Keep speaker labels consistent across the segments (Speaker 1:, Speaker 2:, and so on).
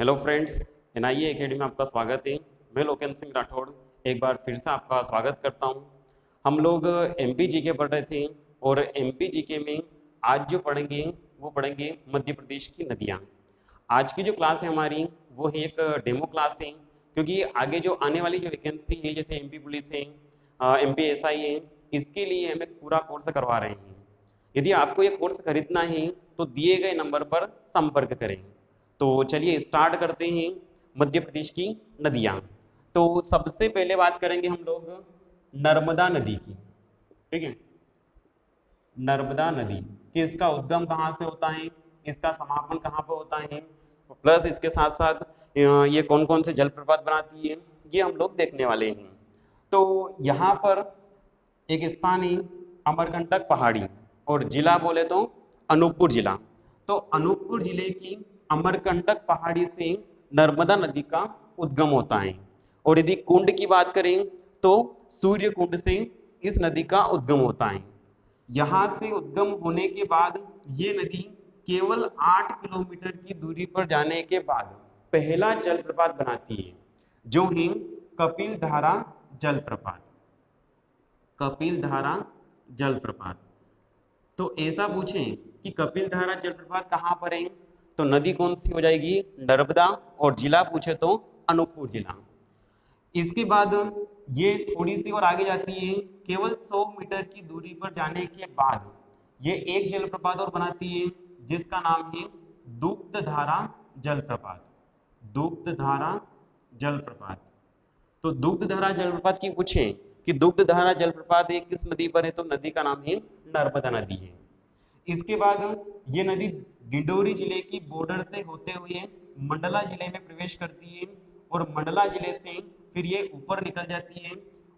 Speaker 1: Hello friends, NIA academy में आपका स्वागत है। मैं लोकेंद्र सिंह राठौड़ एक बार फिर से आपका स्वागत करता हूं। हम लोग एमपी जीके पढ़ रहे थे और एमपी जीके में आज जो पढ़ेंगे वो पढ़ेंगे मध्य प्रदेश की नदियां। आज की जो क्लास है हमारी वो है एक डेमो क्लास है, क्योंकि आगे जो आने वाली जो वैकेंसी है जैसे एमपी पुलिस है, एमपी एसआई है, इसके लिए हम एक पूरा कोर्स करवा रहे हैं। यदि आपको ये कोर्स खरीदना है तो दिए गए नंबर पर संपर्क करें। तो चलिए स्टार्ट करते हैं मध्य प्रदेश की नदियां। तो सबसे पहले बात करेंगे हम लोग नर्मदा नदी की। ठीक है, नर्मदा नदी कि इसका उद्गम कहाँ से होता है, इसका समापन कहाँ पर होता है, प्लस इसके साथ साथ ये कौन कौन से जलप्रपात बनाती है, ये हम लोग देखने वाले हैं। तो यहाँ पर एक स्थान है अमरकंटक पहाड़ी, और जिला बोले तो अनूपपुर जिला। तो अनूपपुर जिले की अमरकंटक पहाड़ी से नर्मदा नदी का उद्गम होता है। और यदि कुंड की बात करें तो सूर्य कुंड से इस नदी का उद्गम होता है। यहाँ से उद्गम होने के बाद ये नदी केवल 8 किलोमीटर की दूरी पर जाने के बाद पहला जलप्रपात बनाती है, जो है कपिल धारा जलप्रपात। कपिल धारा जलप्रपात। तो ऐसा पूछें कि कपिल धारा जलप्रपात कहाँ पर है, तो नदी कौन सी हो जाएगी, नर्मदा, और जिला पूछे तो अनूपपुर जिला। इसके बाद ये थोड़ी सी और आगे जाती है, केवल 100 मीटर की दूरी पर जाने के बाद ये एक जलप्रपात और बनाती है, जिसका नाम है दुग्धधारा जलप्रपात। दुग्धधारा जलप्रपात। तो दुग्धधारा जलप्रपात की पूछें कि दुग्धधारा जलप्रपात ये किस नदी पर है, तो नदी का नाम है नर्मदा नदी है। इसके बाद ये नदी डिंडोरी जिले की बॉर्डर से होते हुए मंडला जिले में प्रवेश करती है, और मंडला जिले से फिर ये ऊपर निकल जाती है,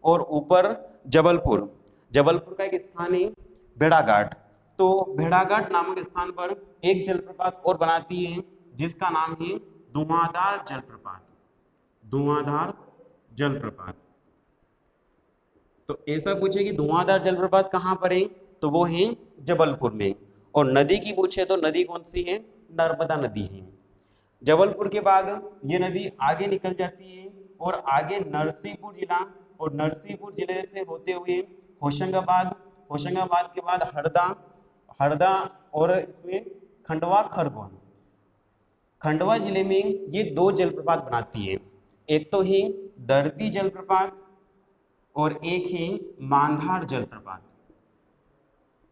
Speaker 1: और ऊपर जबलपुर, जबलपुर का एक स्थान है भेड़ाघाट। तो भेड़ाघाट नामक स्थान पर एक जलप्रपात और बनाती है, जिसका नाम है धुआंधार जलप्रपात। धुआंधार जलप्रपात। तो ऐसा पूछे कि धुआंधार जलप्रपात कहाँ पर है, तो वो है जबलपुर में। और नदी की पूछे तो नदी कौन सी है, नर्मदा नदी है। जबलपुर के बाद ये नदी आगे निकल जाती है और आगे नरसिंहपुर जिला, और नरसिंहपुर जिले से होते हुए होशंगाबाद, होशंगाबाद के बाद हरदा, हरदा, और इसमें खंडवा खरगोन। खंडवा जिले में ये दो जलप्रपात बनाती है, एक तो है दर्दी जलप्रपात और एक है मांधार जलप्रपात।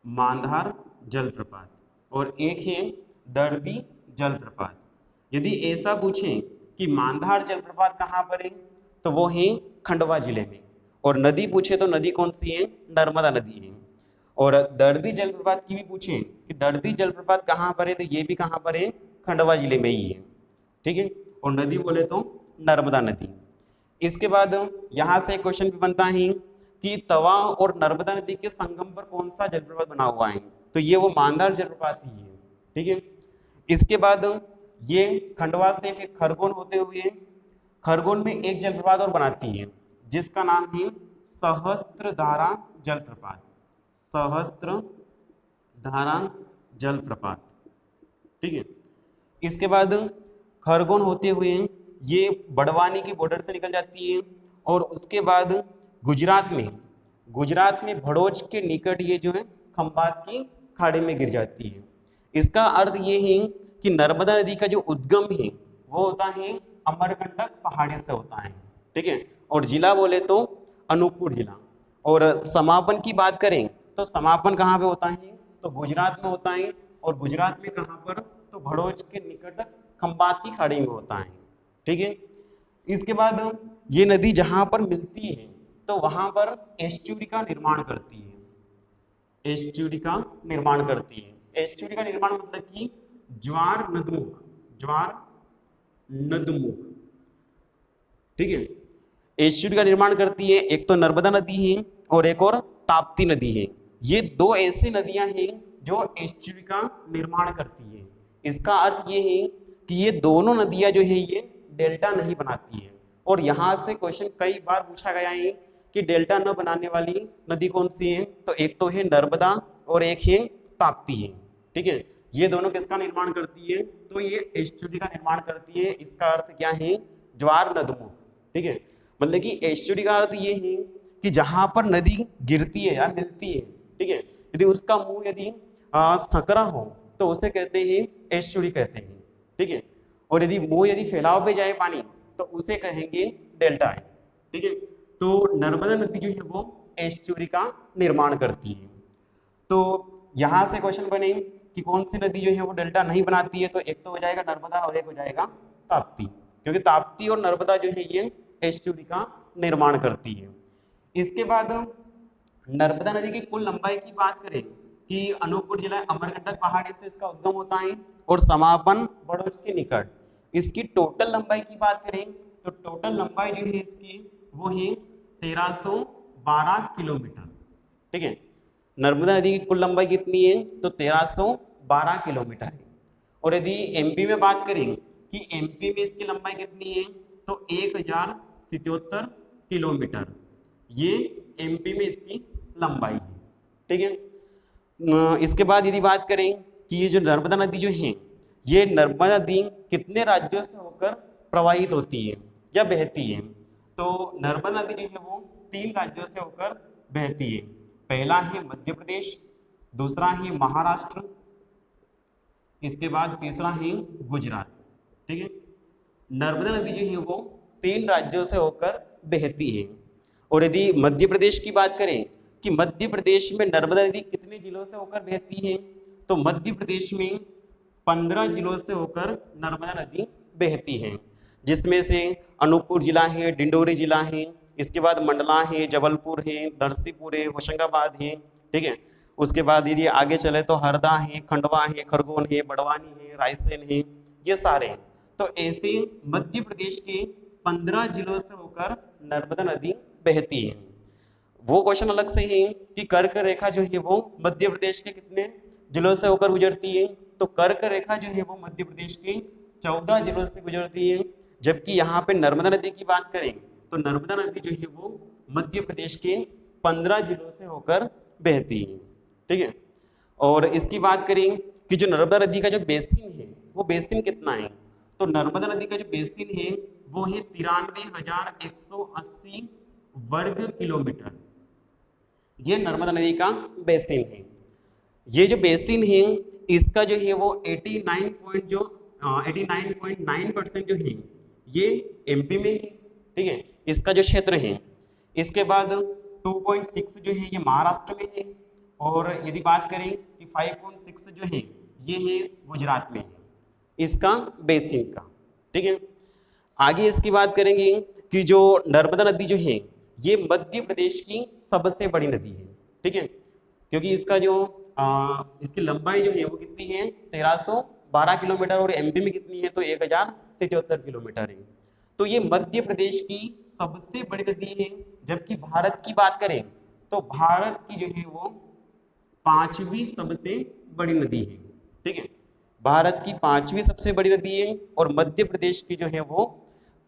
Speaker 1: मांधार जलप्रपात और एक है दर्दी जलप्रपात। यदि ऐसा पूछें कि मांधार जलप्रपात कहाँ पर है, तो वो है खंडवा जिले में। और नदी पूछे तो नदी कौन सी है, नर्मदा नदी है। और दर्दी जलप्रपात की भी पूछें कि दर्दी जलप्रपात कहाँ पर है, तो ये भी कहाँ पर है, खंडवा जिले में ही है। ठीक है, और नदी बोले तो नर्मदा नदी। इसके बाद यहाँ से क्वेश्चन भी बनता है कि तवा और नर्मदा नदी के संगम पर कौन सा जलप्रपात बना हुआ है, तो ये वो मांधार जलप्रपात ही है। ठीक है, इसके बाद ये खंडवा से फिर खरगोन होते हुए खरगोन में एक जलप्रपात और बनाती है, जिसका नाम है सहस्त्रधारा जलप्रपात। सहस्त्रधारा जलप्रपात। ठीक है, इसके बाद खरगोन होते हुए ये बड़वानी की बॉर्डर से निकल जाती है, और उसके बाद गुजरात में भड़ोच के निकट ये जो है खंबात की खाड़ी में गिर जाती है। इसका अर्थ ये है कि नर्मदा नदी का जो उद्गम है वो होता है अमरकंटक पहाड़ी से होता है। ठीक है, और जिला बोले तो अनूपपुर जिला। और समापन की बात करें तो समापन कहाँ पे होता है, तो गुजरात में होता है। और गुजरात में कहाँ पर, तो भड़ोच के निकट खंबात की खाड़ी में होता है। ठीक है, इसके बाद ये नदी जहां पर मिलती है तो वहां पर एस्चुरी का निर्माण करती है। एस्चुरी का निर्माण करती है। एस्चुरी का निर्माण मतलब कि ज्वार नदमुख, ज्वार नदमुख। ठीक है, एस्चुरी का निर्माण करती है, एक तो नर्मदा नदी है और एक और ताप्ती नदी है। ये दो ऐसी नदियां हैं जो एस्चुरी का निर्माण करती है। इसका अर्थ ये है कि ये दोनों नदियां जो है ये डेल्टा नहीं बनाती है। और यहां से क्वेश्चन कई बार पूछा गया है कि डेल्टा न बनाने वाली नदी कौन सी है, तो एक तो है नर्मदा और एक है ताप्ती है। ठीक है, ये दोनों किसका निर्माण करती है? तो ये एस्चुरी का निर्माण करती है। इसका अर्थ क्या है? ज्वार नदमुख। ठीक है, मतलब कि एस्चुरी का अर्थ ये है कि जहां पर नदी गिरती है या मिलती है, ठीक है, यदि उसका मुंह यदि सकरा हो तो उसे कहते हैं एस्चुरी कहते हैं। ठीक है, और यदि मुंह यदि फैलाव पे जाए पानी तो उसे कहेंगे डेल्टा है। ठीक है, तो नर्मदा नदी जो है वो एस्चुरी का निर्माण करती है। तो यहां से क्वेश्चन बने कि कौन सी नदी जो है वो डेल्टा नहीं बनाती है, तो एक तो हो जाएगा नर्मदा और एक हो जाएगा ताप्ती, क्योंकि ताप्ती और नर्मदा जो है ये एस्चुरी का निर्माण करती है। इसके बाद नर्मदा नदी की कुल लंबाई की बात करें कि अनूपपुर जिला अमरकंटक पहाड़ी से इसका उद्गम होता है और समापन बड़ोच के निकट। इसकी टोटल लंबाई की बात करें तो टोटल लंबाई जो है इसकी वो है 1312 किलोमीटर। ठीक है, नर्मदा नदी की कुल लंबाई कितनी है? तो 1312 किलोमीटर है। और यदि एमपी में बात करें कि एमपी में इसकी लंबाई कितनी है, तो 1077 किलोमीटर ये एमपी में इसकी लंबाई है। ठीक है, इसके बाद यदि बात करें कि ये जो नर्मदा नदी जो है, ये नर्मदा नदी कितने राज्यों से होकर प्रवाहित होती है या बहती है? तो नर्मदा नदी जो है वो 3 राज्यों से होकर बहती है। पहला है मध्य प्रदेश, दूसरा है महाराष्ट्र, इसके बाद तीसरा है गुजरात। ठीक है, नर्मदा नदी जो है वो 3 राज्यों से होकर बहती है। और यदि मध्य प्रदेश की बात करें कि मध्य प्रदेश में नर्मदा नदी कितने जिलों से होकर बहती है, तो मध्य प्रदेश में 15 जिलों से होकर नर्मदा नदी बहती है, जिसमें से अनूपपुर जिला है, डिंडोरी जिला है, इसके बाद मंडला है, जबलपुर है, नरसिंहपुर है, होशंगाबाद है। ठीक है, उसके बाद यदि आगे चले तो हरदा है, खंडवा है, खरगोन है, बड़वानी है, रायसेन है, ये सारे हैं। तो ऐसे मध्य प्रदेश के 15 जिलों से होकर नर्मदा नदी बहती है। वो क्वेश्चन अलग से है कि कर्क रेखा जो है वो मध्य प्रदेश के कितने जिलों से होकर गुजरती है, तो कर्क रेखा जो है वो मध्य प्रदेश के 14 जिलों से गुजरती है। जबकि यहाँ पे नर्मदा नदी की बात करें तो नर्मदा नदी जो है वो मध्य प्रदेश के 15 जिलों से होकर बहती है। ठीक है, और इसकी बात करें कि जो नर्मदा नदी का जो बेसिन है वो बेसिन कितना है, तो नर्मदा नदी का जो बेसिन है वो है 93,180 वर्ग किलोमीटर। ये नर्मदा नदी का बेसिन है। ये जो बेसिन है इसका जो है वो 89.9% जो है ये एमपी में है। ठीक है, इसका जो क्षेत्र है। इसके बाद 2.6 जो है ये महाराष्ट्र में है, और यदि बात करें कि 5.6 जो है ये है गुजरात में है इसका बेसिन का। ठीक है, आगे इसकी बात करेंगे कि जो नर्मदा नदी जो है ये मध्य प्रदेश की सबसे बड़ी नदी है। ठीक है, क्योंकि इसका जो इसकी लंबाई जो है वो कितनी है 1312 किलोमीटर, और एमपी में कितनी है तो 1077 किलोमीटर है। तो ये मध्य प्रदेश की सबसे बड़ी नदी है। जबकि भारत की बात करें तो भारत की जो है वो 5वीं सबसे बड़ी नदी है। ठीक है, भारत की 5वीं सबसे बड़ी नदी है, और मध्य प्रदेश की जो है वो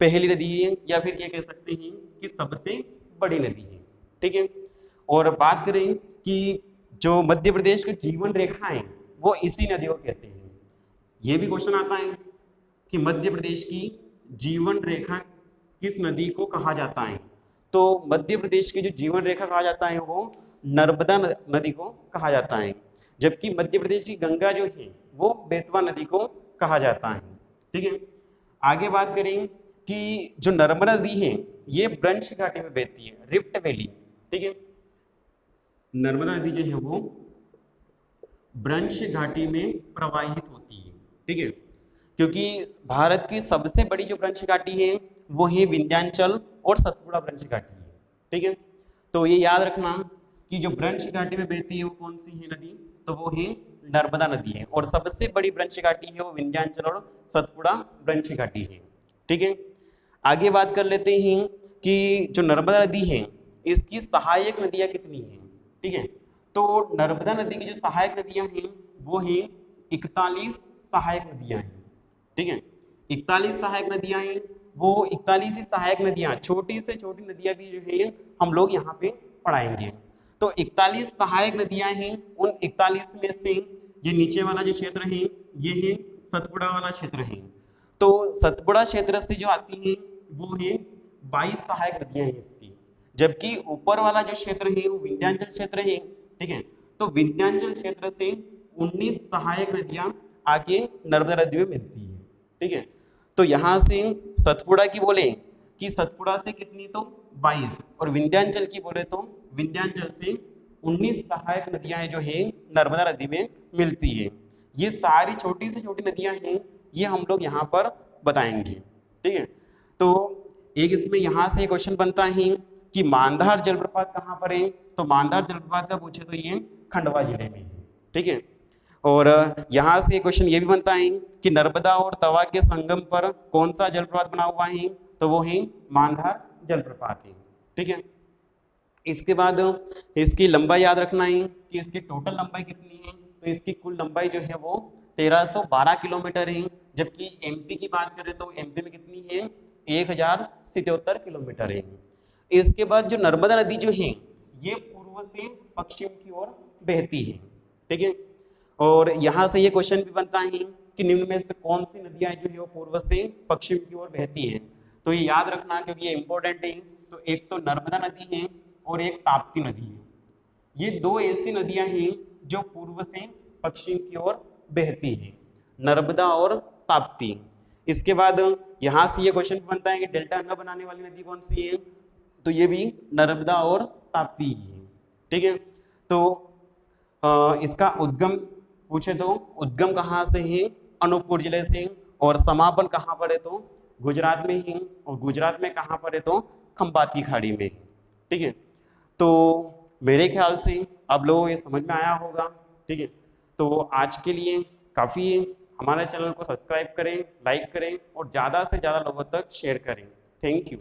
Speaker 1: पहली नदी है, या फिर ये कह सकते हैं कि सबसे बड़ी नदी है। ठीक है, और बात करें कि जो मध्य प्रदेश की जीवन रेखा है वो इसी नदी को कहते हैं। ये भी क्वेश्चन आता है कि मध्य प्रदेश की जीवन रेखा किस नदी को कहा जाता है, तो मध्य प्रदेश की जो जीवन रेखा कहा जाता है वो नर्मदा नदी को कहा जाता है। जबकि मध्य प्रदेश की गंगा जो है वो बेतवा नदी को कहा जाता है। ठीक है, आगे बात करें कि जो नर्मदा नदी है ये ब्रंश घाटी में बहती है, रिफ्ट वैली। ठीक है, नर्मदा नदी जो है वो ब्रंश घाटी में प्रवाहित होती है। ठीक है, क्योंकि भारत की सबसे बड़ी जो ब्रंश घाटी है वो है विंध्याचल और सतपुड़ा ब्रंश घाटी है। ठीक है, तो ये याद रखना कि जो ब्रंश घाटी में बहती है वो कौन सी है नदी, तो वो है नर्मदा नदी है, और सबसे बड़ी ब्रंश घाटी है वो विंध्याचल और सतपुड़ा ब्रंश घाटी है। ठीक है, आगे बात कर लेते हैं कि जो नर्मदा नदी है इसकी सहायक नदियां कितनी हैं। ठीक है, तो नर्मदा नदी की जो सहायक नदियां हैं वो है 41 सहायक नदियां हैं। ठीक है, 41 सहायक नदियां हैं। वो 41 ही सहायक नदियां, छोटी से छोटी नदियां भी जो है हम लोग यहाँ पे पढ़ाएंगे। तो 41 सहायक नदियां हैं, उन 41 में से ये नीचे वाला जो क्षेत्र है ये है सतपुड़ा वाला क्षेत्र है। तो सतपुड़ा क्षेत्र से जो आती है वो है 22 सहायक नदियां हैं इसकी, जबकि ऊपर वाला जो क्षेत्र है वो विंध्याचल क्षेत्र है। ठीक है, तो विंध्याचल क्षेत्र से 19 सहायक नदियां आगे नर्मदा नदी में मिलती है। ठीक है, तो यहाँ से सतपुड़ा की बोले कि सतपुड़ा से कितनी, तो 22, और विंध्याचल की बोले तो विंध्याचल से 19 सहायक नदियां जो है नर्मदा नदी में मिलती है। ये सारी छोटी से छोटी नदियां हैं, ये हम लोग यहाँ पर बताएंगे। ठीक है, तो एक इसमें यहाँ से क्वेश्चन बनता है कि मांधार जलप्रपात कहाँ पर है, तो मांधार जलप्रपात का पूछे तो ये खंडवा जिले में है। ठीक है, और यहाँ से क्वेश्चन ये भी बनता है कि नर्मदा और तवा के संगम पर कौन सा जलप्रपात बना हुआ है, तो वो है मांधार जलप्रपात है। ठीक है, इसके बाद इसकी लंबाई याद रखना है कि इसकी टोटल लंबाई कितनी है, तो इसकी कुल लंबाई जो है वो 1312 किलोमीटर है, जबकि एमपी की बात करें तो एमपी में कितनी है 1077 किलोमीटर है। इसके बाद जो नर्मदा नदी जो है ये पूर्व से पश्चिम की ओर बहती है। ठीक है, और यहाँ से ये क्वेश्चन भी बनता है कि निम्न में से कौन सी नदियां जो है वो पूर्व से पश्चिम की ओर बहती है, तो ये याद रखना क्योंकि ये इंपॉर्टेंट है। तो एक तो नर्मदा नदी है और एक ताप्ती नदी है, ये दो ऐसी नदियां हैं जो पूर्व से पश्चिम की ओर बहती है, नर्मदा और ताप्ती। इसके बाद यहाँ से ये क्वेश्चन बनता है कि डेल्टा न बनाने वाली नदी कौन सी है, तो ये भी नर्मदा और ताप्ती ही है। ठीक है, तो इसका उद्गम पूछे तो उद्गम कहाँ से है, अनूपपुर जिले से, और समापन कहाँ पर है, तो गुजरात में ही, और गुजरात में कहाँ पर है, तो खंबाती खाड़ी में। ठीक है, तो मेरे ख्याल से अब लोगों को ये समझ में आया होगा। ठीक है, तो आज के लिए काफ़ी है। हमारे चैनल को सब्सक्राइब करें, लाइक करें और ज़्यादा से ज़्यादा लोगों तक शेयर करें। Thank you.